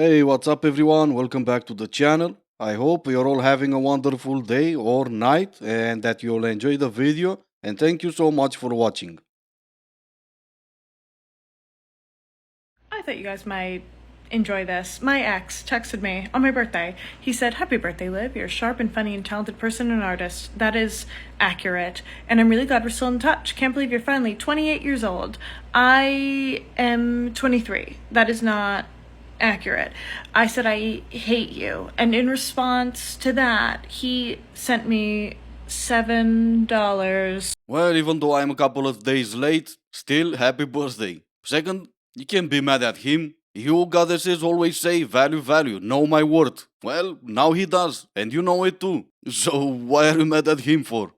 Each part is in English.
Hey, what's up, everyone? Welcome back to the channel. I hope you're all having a wonderful day or night and that you'll enjoy the video. And thank you so much for watching. I thought you guys might enjoy this. My ex texted me on my birthday. He said, "Happy birthday, Liv. You're a sharp and funny and talented person and artist." That is accurate. And I'm really glad we're still in touch. Can't believe you're finally 28 years old. I am 23. That is not accurate. I said, "I hate you." And in response to that, he sent me $7. Well, even though I'm a couple of days late, still happy birthday. Second, you can't be mad at him. You goddesses always say value, value, know my worth. Well, now he does, and you know it too. So why are you mad at him for?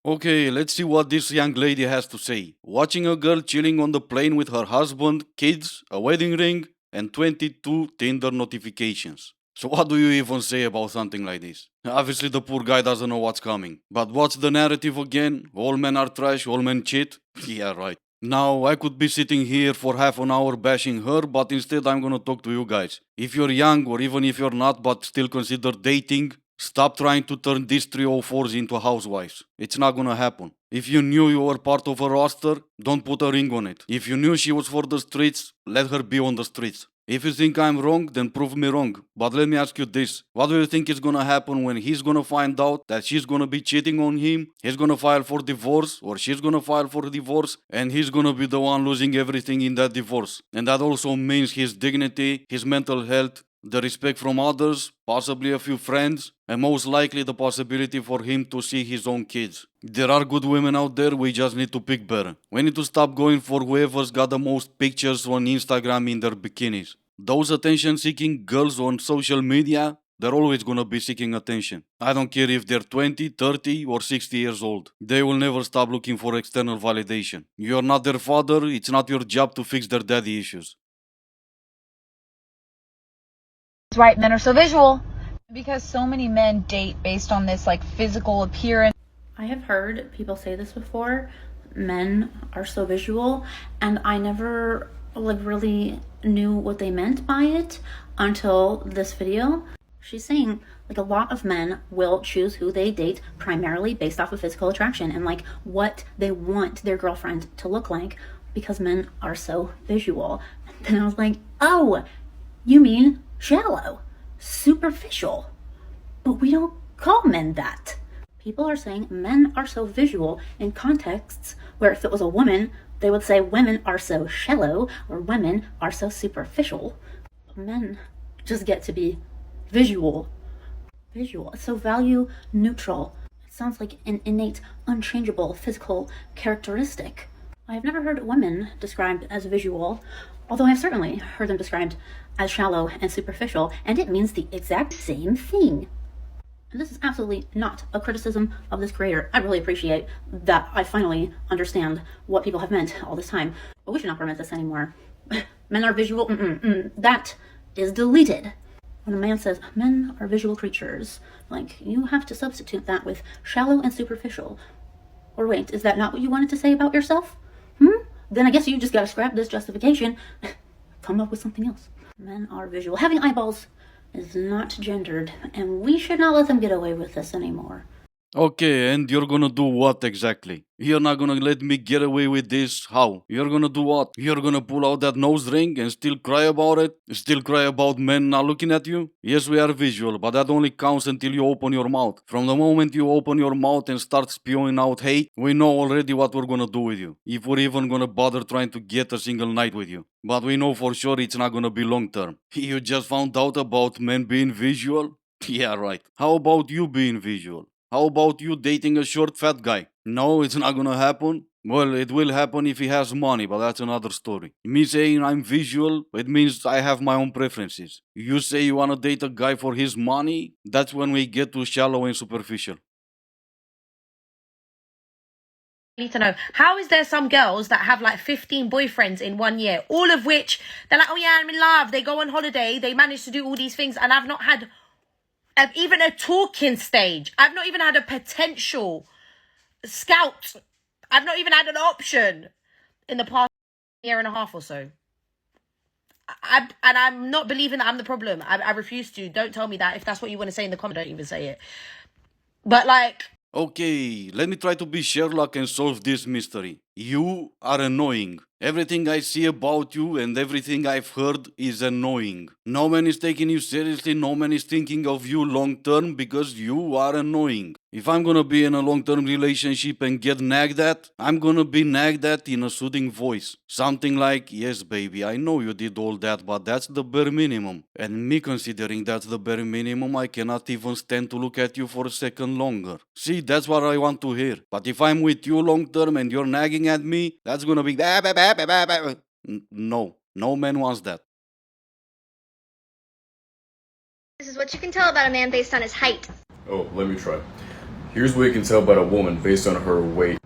Okay, let's see what this young lady has to say. Watching a girl chilling on the plane with her husband, kids, a wedding ring, and 22 Tinder notifications. So, what do you even say about something like this? Obviously, the poor guy doesn't know what's coming. But what's the narrative again? All men are trash, all men cheat? Yeah, right. Now, I could be sitting here for half an hour bashing her, but instead, I'm gonna talk to you guys. If you're young, or even if you're not, but still consider dating, stop trying to turn these 304s into housewives. It's not gonna happen. If you knew you were part of a roster, don't put a ring on it. If you knew she was for the streets, let her be on the streets. If you think I'm wrong, then prove me wrong. But let me ask you this. What do you think is gonna happen when he's gonna find out that she's gonna be cheating on him? He's gonna file for divorce, or she's gonna file for divorce, and he's gonna be the one losing everything in that divorce. And that also means his dignity, his mental health, the respect from others, possibly a few friends, and most likely the possibility for him to see his own kids. There are good women out there, we just need to pick better. We need to stop going for whoever's got the most pictures on Instagram in their bikinis. Those attention seeking girls on social media, they're always gonna be seeking attention. I don't care if they're 20, 30, or 60 years old. They will never stop looking for external validation. You're not their father, it's not your job to fix their daddy issues. Right, men are so visual because so many men date based on this like physical appearance. I have heard people say this before. Men are so visual, and I never really knew what they meant by it until this video. She's saying a lot of men will choose who they date primarily based off of physical attraction and what they want their girlfriend to look like because men are so visual. And I was like, oh, you mean shallow, superficial. But we don't call men that. People are saying men are so visual in contexts where if it was a woman, they would say women are so shallow or women are so superficial. Men just get to be visual. Visual. It's so value neutral. It sounds like an innate, unchangeable physical characteristic. I have never heard women described as visual, although I have certainly heard them described as shallow and superficial, and it means the exact same thing. And this is absolutely not a criticism of this creator. I really appreciate that I finally understand what people have meant all this time. But we should not permit this anymore. Men are visual. That is deleted. When a man says men are visual creatures, you have to substitute that with shallow and superficial. Or wait, is that not what you wanted to say about yourself? Then I guess you just gotta scrap this justification. Come up with something else. Men are visual. Having eyeballs is not gendered, and we should not let them get away with this anymore. Okay, and you're gonna do what exactly? You're not gonna let me get away with this? How? You're gonna do what? You're gonna pull out that nose ring and still cry about it? Still cry about men not looking at you? Yes, we are visual, but that only counts until you open your mouth. From the moment you open your mouth and start spewing out hate, we know already what we're gonna do with you. If we're even gonna bother trying to get a single night with you. But we know for sure it's not gonna be long term. You just found out about men being visual? Yeah, right. How about you being visual? How about you dating a short fat guy? No, it's not gonna happen. Well, it will happen if he has money, but that's another story. Me saying I'm visual, it means I have my own preferences. You say you wanna date a guy for his money, that's when we get too shallow and superficial. Need to know, how is there some girls that have 15 boyfriends in 1 year, all of which they're like, oh yeah, I'm in love, they go on holiday, they manage to do all these things, and I've not had even a talking stage. I've not even had a potential scout. I've not even had an option in the past year and a half or so. I'm not believing that I'm the problem. I refuse to. Don't tell me that. If that's what you want to say in the comment, don't even say it. But like, Okay, let me try to be Sherlock and solve this mystery. You are annoying. Everything I see about you and everything I've heard is annoying. No man is taking you seriously, no man is thinking of you long term because you are annoying. If I'm gonna be in a long term relationship and get nagged at, I'm gonna be nagged at in a soothing voice. Something like, yes, baby, I know you did all that, but that's the bare minimum. And me considering that's the bare minimum, I cannot even stand to look at you for a second longer. See, that's what I want to hear. But if I'm with you long term and you're nagging at me, that's gonna be no. No man wants that. This is what you can tell about a man based on his height. Oh, let me try. Here's what you can tell about a woman based on her weight.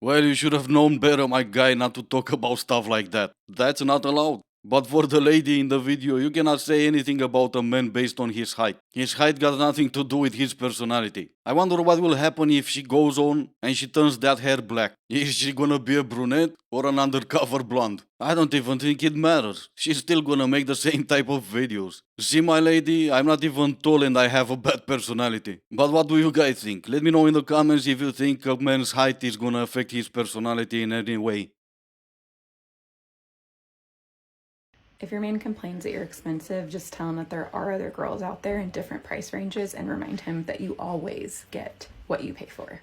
Well, you should have known better, my guy, not to talk about stuff like that. That's not allowed. But for the lady in the video, you cannot say anything about a man based on his height. His height got nothing to do with his personality. I wonder what will happen if she goes on and she turns that hair black. Is she gonna be a brunette or an undercover blonde? I don't even think it matters. She's still gonna make the same type of videos. See, my lady, I'm not even tall and I have a bad personality. But what do you guys think? Let me know in the comments if you think a man's height is gonna affect his personality in any way. If your man complains that you're expensive, just tell him that there are other girls out there in different price ranges and remind him that you always get what you pay for.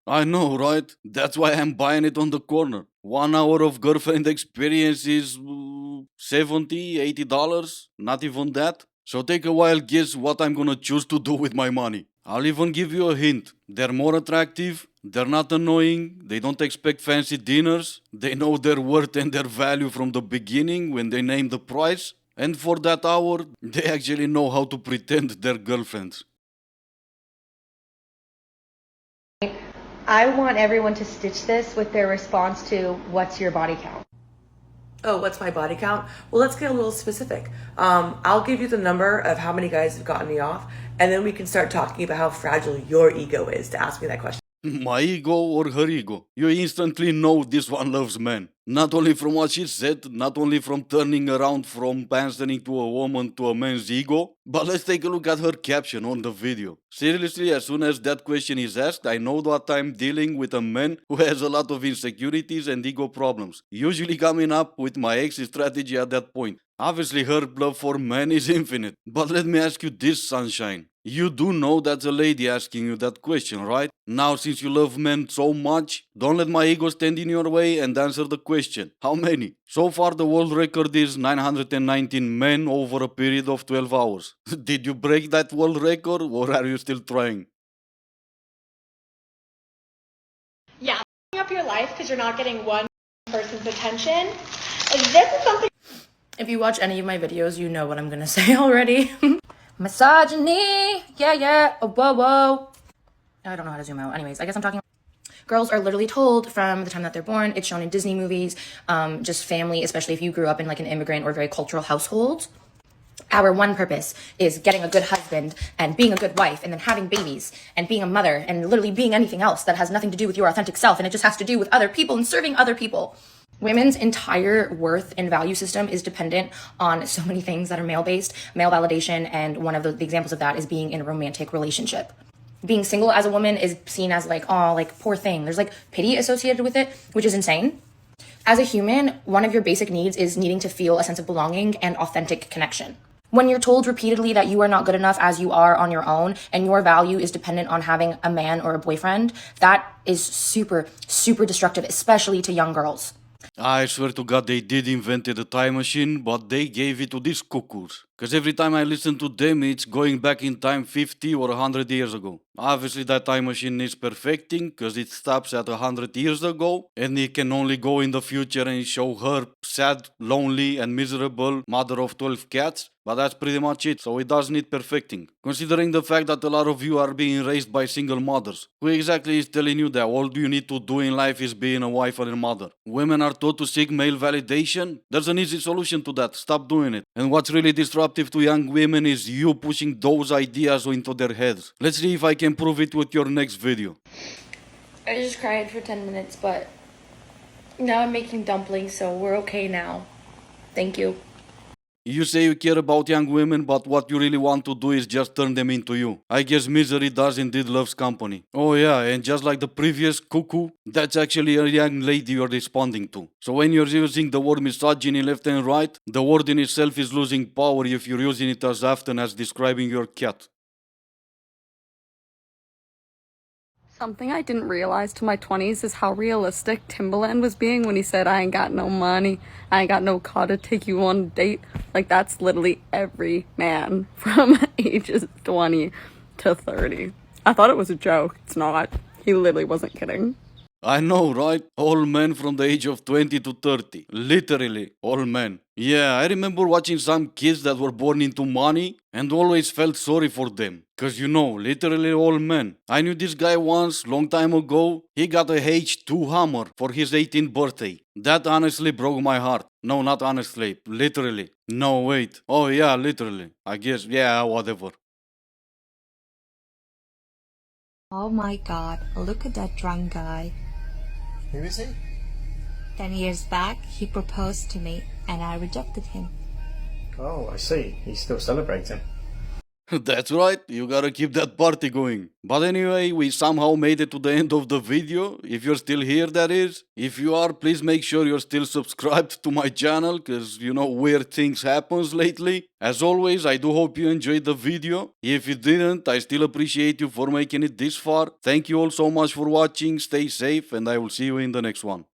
I know, right? That's why I'm buying it on the corner. 1 hour of girlfriend experience is $70, $80, not even that. So take a wild guess what I'm gonna choose to do with my money. I'll even give you a hint. They're more attractive, they're not annoying, they don't expect fancy dinners, they know their worth and their value from the beginning when they name the price, and for that hour, they actually know how to pretend they're girlfriends. I want everyone to stitch this with their response to what's your body count. Oh, what's my body count? Well, let's get a little specific. I'll give you the number of how many guys have gotten me off, and then we can start talking about how fragile your ego is to ask me that question. My ego or her ego? You instantly know this one loves men. Not only from what she said, not only from turning around from answering to a woman to a man's ego, but let's take a look at her caption on the video. Seriously, as soon as that question is asked, I know that I'm dealing with a man who has a lot of insecurities and ego problems, usually coming up with my exit strategy at that point. Obviously, her love for men is infinite. But let me ask you this, sunshine. You do know that's a lady asking you that question, right? Now, since you love men so much, don't let my ego stand in your way and answer the question. How many? So far, the world record is 919 men over a period of 12 hours. Did you break that world record or are you still trying? Yeah, up your life because you're not getting one person's attention. Like, this is something. If you watch any of my videos, you know what I'm gonna say already. Misogyny, yeah, oh, whoa. I don't know how to zoom out. Anyways, I guess I'm talking. Girls are literally told from the time that they're born, it's shown in Disney movies, just family, especially if you grew up in like an immigrant or very cultural household. Our one purpose is getting a good husband and being a good wife and then having babies and being a mother and literally being anything else that has nothing to do with your authentic self, and it just has to do with other people and serving other people. Women's entire worth and value system is dependent on so many things that are male-based, male validation, and one of the examples of that is being in a romantic relationship. Being single as a woman is seen as like, oh, like poor thing. There's like pity associated with it, which is insane. As a human, one of your basic needs is needing to feel a sense of belonging and authentic connection. When you're told repeatedly that you are not good enough as you are on your own and your value is dependent on having a man or a boyfriend, that is super, super destructive, especially to young girls. I swear to God they did invent the time machine, but they gave it to these cuckoos. Cause every time I listen to them, it's going back in time 50 or 100 years ago. Obviously that time machine needs perfecting, cause it stops at 100 years ago, and it can only go in the future and show her sad, lonely and miserable mother of 12 cats. But that's pretty much it, so it does need perfecting. Considering the fact that a lot of you are being raised by single mothers, who exactly is telling you that all you need to do in life is being a wife and a mother? Women are taught to seek male validation? There's an easy solution to that, stop doing it. And what's really disruptive to young women is you pushing those ideas into their heads. Let's see if I can prove it with your next video. I just cried for 10 minutes, but Now I'm making dumplings, so we're okay now. Thank you. You say you care about young women, but what you really want to do is just turn them into you. I guess misery does indeed loves company. Oh yeah, and just like the previous cuckoo, that's actually a young lady you're responding to. So when you're using the word misogyny left and right, the word in itself is losing power if you're using it as often as describing your cat. Something I didn't realize till my 20s is how realistic Timberland was being when he said, I ain't got no money, I ain't got no car to take you on a date. Like, that's literally every man from ages 20 to 30. I thought it was a joke. It's not. He literally wasn't kidding. I know, right? All men from the age of 20 to 30. Literally, all men. Yeah, I remember watching some kids that were born into money and always felt sorry for them. Cause you know, literally all men. I knew this guy once, long time ago. He got a H2 Hammer for his 18th birthday. That honestly broke my heart. No, not honestly, literally. No, wait. Oh yeah, literally. I guess, yeah, whatever. Oh my god, look at that drunk guy. Who is he? 10 years back, he proposed to me and I rejected him. Oh, I see. He's still celebrating. That's right, you gotta keep that party going. But anyway, we somehow made it to the end of the video. If you're still here, that is. If you are, please make sure you're still subscribed to my channel, cause you know, weird things happens lately. As always, I do hope you enjoyed the video. If you didn't, I still appreciate you for making it this far. Thank you all so much for watching, stay safe, and I will see you in the next one.